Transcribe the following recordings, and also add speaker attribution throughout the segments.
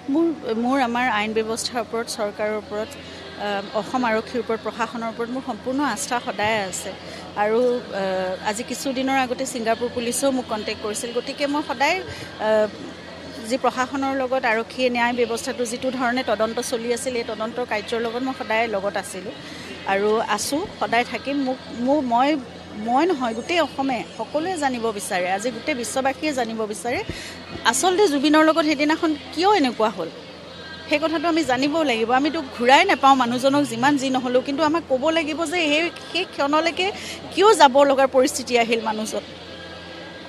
Speaker 1: মোৰ আমাৰ আইন ব্যৱস্থাৰ ওপৰত চৰকাৰৰ ওপৰত অসম আৰক্ষীৰ ওপৰত প্ৰশাসনৰ ওপৰত মোৰ সম্পূৰ্ণ আস্থা সদায় আছে আৰু আজি কিছুদিনৰ আগতে ছিংগাপুৰ পুলিচেও মোক কণ্টেক্ট কৰিছিল গতিকে মই সদায় যি প্ৰশাসনৰ লগত আৰক্ষীয়ে ন্যায় ব্যৱস্থাটো যিটো ধৰণে তদন্ত চলি আছিল এই তদন্তৰ কাৰ্যৰ লগত মই সদায় লগত আছিলোঁ আৰু আছোঁ সদায় থাকিম মই নহয় গোটেই অসমে সকলোৱে জানিব বিচাৰে আজি গোটেই বিশ্ববাসীয়ে জানিব বিচাৰে আচলতে জুবিনৰ লগত সেইদিনাখন কিয় এনেকুৱা হ'ল সেই কথাটো আমি জানিবও লাগিব আমিতো ঘূৰাই নাপাওঁ মানুহজনক যিমান যি নহ'লেও কিন্তু আমাক ক'ব লাগিব যে সেই ক্ষণলৈকে কিয় যাব লগাৰ পৰিস্থিতি আহিল মানুহজন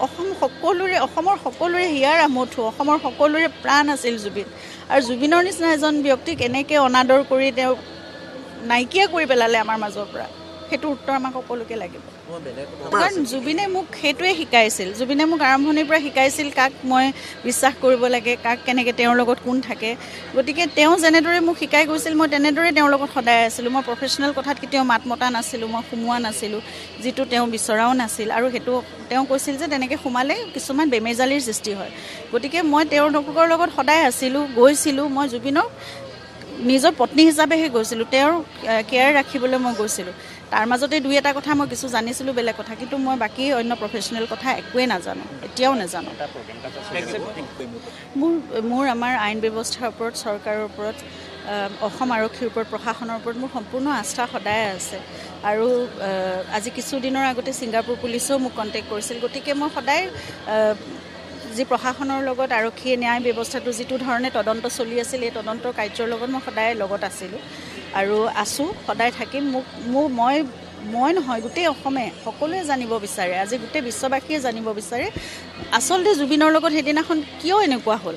Speaker 1: অসমৰ সকলোৰে হিয়াৰ আমঠু অসমৰ সকলোৰে প্ৰাণ আছিল জুবিন আৰু জুবিনৰ নিচিনা এজন ব্যক্তিক এনেকৈ অনাদৰ কৰি তেওঁ নাইকিয়া কৰি পেলালে আমাৰ মাজৰ পৰা সেইটো উত্তৰ আমাক সকলোকে লাগিব কাৰণ জুবিনে মোক সেইটোৱে শিকাইছিল জুবিনে মোক আৰম্ভণিৰ পৰা শিকাইছিল কাক মই বিশ্বাস কৰিব লাগে কাক কেনেকৈ তেওঁৰ লগত কোন থাকে গতিকে তেওঁ যেনেদৰে মোক শিকাই গৈছিল মই তেনেদৰে তেওঁৰ লগত সদায় আছিলোঁ মই প্ৰফেচনেল কথাত কেতিয়াও মাত মতা নাছিলোঁ মই সোমোৱা নাছিলোঁ যিটো তেওঁ বিচৰাও নাছিল আৰু সেইটো তেওঁ কৈছিল যে তেনেকৈ সোমালে কিছুমান বেমেজালিৰ সৃষ্টি হয় গতিকে মই তেওঁৰ লগত সদায় আছিলোঁ গৈছিলোঁ মই জুবিনক নিজৰ পত্নী হিচাপেহে গৈছিলোঁ তেওঁৰ কেয়াৰ ৰাখিবলৈ মই গৈছিলোঁ তাৰ মাজতে দুই এটা কথা মই কিছু জানিছিলোঁ বেলেগ কথা কিন্তু মই বাকী অন্য প্ৰফেচনেল কথা একোৱেই নাজানো এতিয়াও নাজানো মোৰ আমাৰ আইন ব্যৱস্থাৰ ওপৰত চৰকাৰৰ ওপৰত অসম আৰক্ষীৰ ওপৰত প্ৰশাসনৰ ওপৰত মোৰ সম্পূৰ্ণ আস্থা সদায় আছে আৰু আজি কিছুদিনৰ আগতে ছিংগাপুৰ পুলিচেও মোক কণ্টেক্ট কৰিছিল গতিকে মই সদায় যি প্ৰশাসনৰ লগত আৰক্ষীয়ে ন্যায় ব্যৱস্থাটো যিটো ধৰণে তদন্ত চলি আছিল এই তদন্তৰ কাৰ্যৰ লগত মই সদায় লগত আছিলোঁ আৰু আছোঁ সদায় থাকিম মই নহয় গোটেই অসমে সকলোৱে জানিব বিচাৰে আজি গোটেই বিশ্ববাসীয়ে জানিব বিচাৰে আচলতে জুবিনৰ লগত সেইদিনাখন কিয় এনেকুৱা হ'ল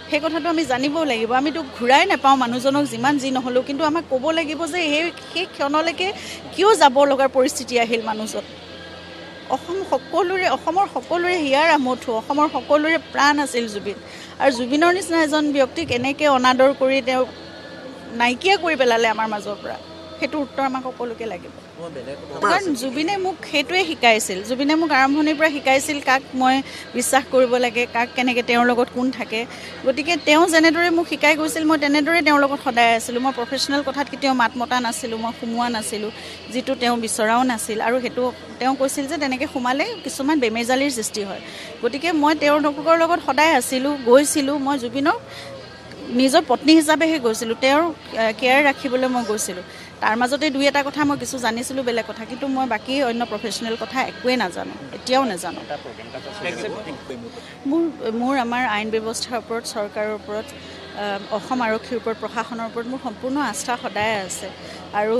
Speaker 1: সেই কথাটো আমি জানিবও লাগিব আমিতো ঘূৰাই নাপাওঁ মানুহজনক যিমান যি নহ'লেও কিন্তু আমাক ক'ব লাগিব যে সেই ক্ষণলৈকে কিয় যাব লগাৰ পৰিস্থিতি আহিল মানুহজন অসমৰ সকলোৰে হিয়াৰ আমঠু অসমৰ সকলোৰে প্ৰাণ আছিল জুবিন আৰু জুবিনৰ নিচিনা এজন ব্যক্তিক এনেকৈ অনাদৰ কৰি তেওঁ নাইকিয়া কৰি পেলালে আমাৰ মাজৰ পৰা সেইটো উত্তৰ আমাক সকলোকে লাগিব কাৰণ জুবিনে মোক সেইটোৱে শিকাইছিল জুবিনে মোক আৰম্ভণিৰ পৰা শিকাইছিল কাক মই বিশ্বাস কৰিব লাগে কাক কেনেকৈ তেওঁৰ লগত কোন থাকে গতিকে তেওঁ যেনেদৰে মোক শিকাই গৈছিল মই তেনেদৰে তেওঁৰ লগত সদায় আছিলোঁ মই প্ৰফেচনেল কথাত কেতিয়াও মাত মতা নাছিলোঁ মই সোমোৱা নাছিলোঁ যিটো তেওঁ বিচৰাও নাছিল আৰু সেইটো তেওঁ কৈছিল যে তেনেকৈ সোমালে কিছুমান বেমেজালিৰ সৃষ্টি হয় গতিকে মই তেওঁৰ লগত সদায় আছিলোঁ গৈছিলোঁ মই জুবিনক নিজৰ পত্নী হিচাপেহে গৈছিলোঁ তেওঁৰ কেয়াৰ ৰাখিবলৈ মই গৈছিলোঁ তাৰ মাজতে দুই এটা কথা মই কিছু জানিছিলোঁ বেলেগ কথা কিন্তু মই বাকী অন্য প্ৰফেচনেল কথা একোৱেই নাজানো এতিয়াও নাজানো মোৰ আমাৰ আইন ব্যৱস্থাৰ ওপৰত চৰকাৰৰ ওপৰত অসম আৰক্ষীৰ ওপৰত প্ৰশাসনৰ ওপৰত মোৰ সম্পূৰ্ণ আস্থা সদায় আছে আৰু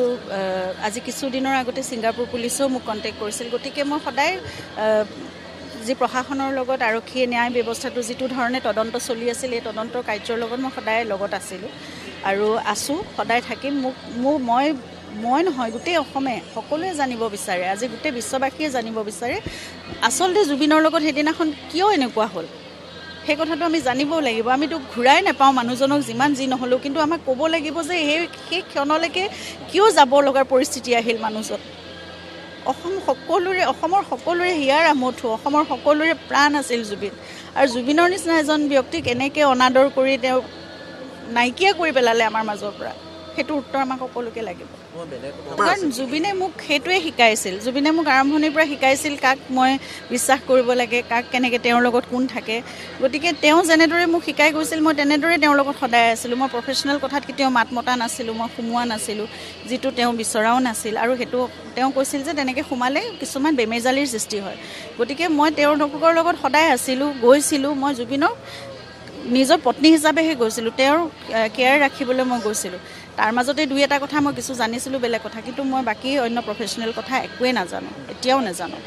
Speaker 1: আজি কিছুদিনৰ আগতে ছিংগাপুৰ পুলিচেও মোক কণ্টেক্ট কৰিছিল গতিকে মই সদায় যি প্ৰশাসনৰ লগত আৰক্ষীয়ে ন্যায় ব্যৱস্থাটো যিটো ধৰণে তদন্ত চলি আছিল এই তদন্তৰ কাৰ্যৰ লগত মই সদায় লগত আছিলোঁ আৰু আছোঁ সদায় থাকিম মই নহয় গোটেই অসমে সকলোৱে জানিব বিচাৰে আজি গোটেই বিশ্ববাসীয়ে জানিব বিচাৰে আচলতে জুবিনৰ লগত সেইদিনাখন কিয় এনেকুৱা হ'ল সেই কথাটো আমি জানিবও লাগিব আমিতো ঘূৰাই নাপাওঁ মানুহজনক যিমান যি নহ'লেও কিন্তু আমাক ক'ব লাগিব যে সেই ক্ষণলৈকে কিয় যাব লগাৰ পৰিস্থিতি আহিল মানুহজন অসমৰ সকলোৰে হিয়াৰ আমঠু অসমৰ সকলোৰে প্ৰাণ আছিল জুবিন আৰু জুবিনৰ নিচিনা এজন ব্যক্তিক এনেকৈ অনাদৰ কৰি তেওঁ নাইকিয়া কৰি পেলালে আমাৰ মাজৰ পৰা সেইটো উত্তৰ আমাক সকলোকে লাগিব কাৰণ জুবিনে মোক সেইটোৱে শিকাইছিল জুবিনে মোক আৰম্ভণিৰ পৰা শিকাইছিল কাক মই বিশ্বাস কৰিব লাগে কাক কেনেকৈ তেওঁৰ লগত কোন থাকে গতিকে তেওঁ যেনেদৰে মোক শিকাই গৈছিল মই তেনেদৰে তেওঁৰ লগত সদায় আছিলোঁ মই প্ৰফেচনেল কথাত কেতিয়াও মাত মতা নাছিলোঁ মই সোমোৱা নাছিলোঁ যিটো তেওঁ বিচৰাও নাছিল আৰু সেইটো তেওঁ কৈছিল যে তেনেকৈ সোমালে কিছুমান বেমেজালিৰ সৃষ্টি হয় গতিকে মই তেওঁৰ লগত সদায় আছিলোঁ গৈছিলোঁ মই জুবিনক নিজৰ পত্নী হিচাপেহে গৈছিলোঁ তেওঁৰ কেয়াৰ ৰাখিবলৈ মই গৈছিলোঁ তাৰ মাজতে দুই এটা কথা মই কিছু জানিছিলোঁ বেলেগ কথা কিন্তু মই বাকী অন্য প্ৰফেচনেল কথা একোৱেই নাজানো এতিয়াও নাজানো